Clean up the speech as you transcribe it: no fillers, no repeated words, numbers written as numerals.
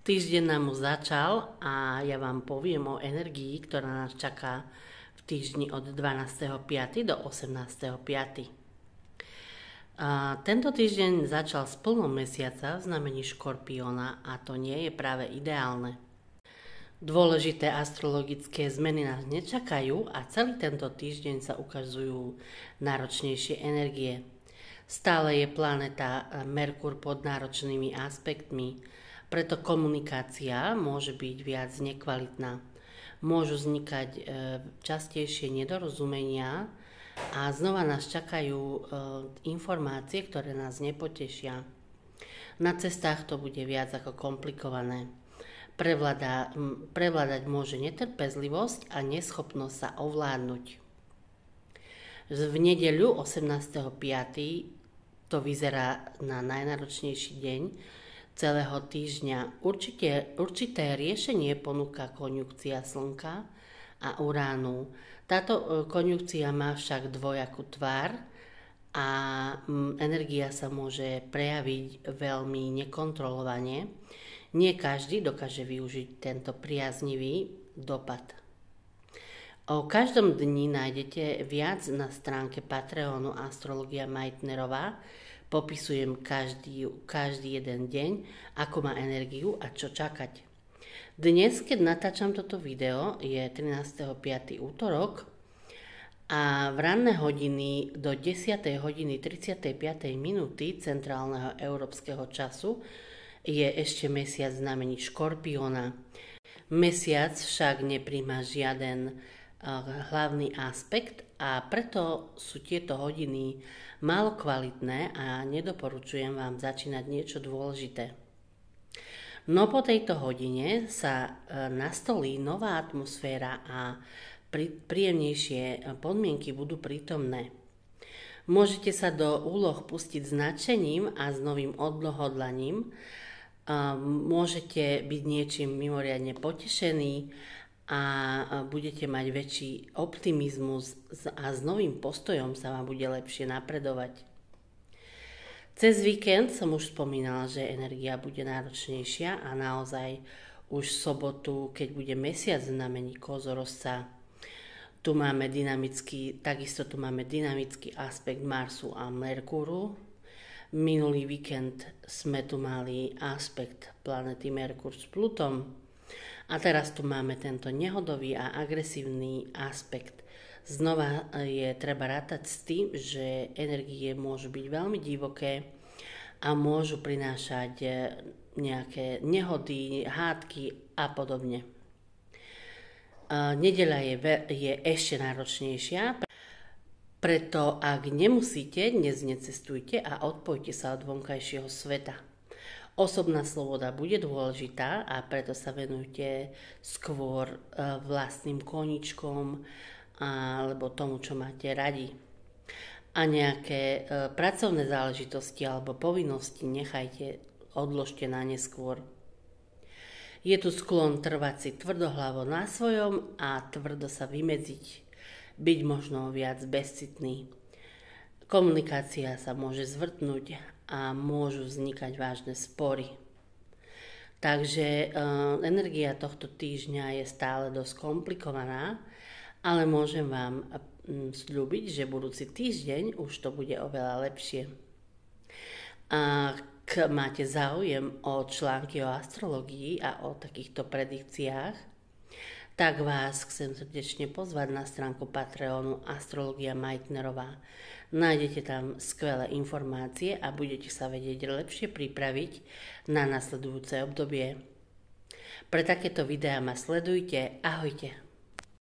Týždeň nám už začal a ja vám poviem o energii, ktorá nás čaká v týždni od 12.5. do 18.5. Tento týždeň začal s plnom mesiaca v znamení Škorpióna a to nie je práve ideálne. Dôležité astrologické zmeny nás nečakajú a celý tento týždeň sa ukazujú náročnejšie energie. Stále je planéta Merkur pod náročnými aspektmi, preto komunikácia môže byť viac nekvalitná. Môžu vznikať častejšie nedorozumenia a znova nás čakajú informácie, ktoré nás nepotešia. Na cestách to bude viac ako komplikované. Prevládať môže netrpezlivosť a neschopnosť sa ovládnuť. V nedeľu 18.5. to vyzerá na najnáročnejší deň celého týždňa. Určité riešenie ponúka konjunkcia Slnka a Uránu. Táto konjunkcia má však dvojakú tvár a energia sa môže prejaviť veľmi nekontrolovane. Nie každý dokáže využiť tento priaznivý dopad. O každom dni nájdete viac na stránke Patreonu Astrologia Meitnerová. Popisujem každý jeden deň, ako má energiu a čo čakať. Dnes, keď natáčam toto video, je 13.5. útorok a v ranné hodiny do 10. hodiny 35. minúty centrálneho európskeho času je ešte mesiac v znamení Škorpióna. Mesiac však nepríjma žiaden hlavný aspekt a preto sú tieto hodiny málo kvalitné a nedoporučujem vám začínať niečo dôležité. No po tejto hodine sa nastolí nová atmosféra a príjemnejšie podmienky budú prítomné. Môžete sa do úloh pustiť s nadšením a s novým odhodlaním. Môžete byť niečím mimoriadne potešení a budete mať väčší optimizmus a s novým postojom sa vám bude lepšie napredovať. Cez víkend som už spomínala, že energia bude náročnejšia a naozaj už v sobotu, keď bude mesiac v znamení Kozorozca, takisto tu máme dynamický aspekt Marsu a Merkúru. Minulý víkend sme tu mali aspekt planety Merkur s Plutom. A teraz tu máme tento nehodový a agresívny aspekt. Znova je treba rátať s tým, že energie môžu byť veľmi divoké a môžu prinášať nejaké nehody, hádky a podobne. Nedeľa je ešte náročnejšia, preto ak nemusíte, dnes necestujte a odpojte sa od vonkajšieho sveta. Osobná sloboda bude dôležitá a preto sa venujte skôr vlastným koničkom alebo tomu, čo máte radi. A nejaké pracovné záležitosti alebo povinnosti odložte na neskôr. Je tu sklon trvať si tvrdohlavo na svojom a tvrdo sa vymedziť, byť možno viac bezcitný. Komunikácia sa môže zvrtnúť a môžu vznikať vážne spory. Takže energia tohto týždňa je stále dosť komplikovaná, ale môžem vám sľúbiť, že budúci týždeň už to bude oveľa lepšie. Ak máte záujem o články o astrológii a o takýchto predikciách, tak vás chcem srdečne pozvať na stránku Patreonu Astrologia Meitnerová. Nájdete tam skvelé informácie a budete sa vedieť lepšie pripraviť na nasledujúce obdobie. Pre takéto videá ma sledujte. Ahojte.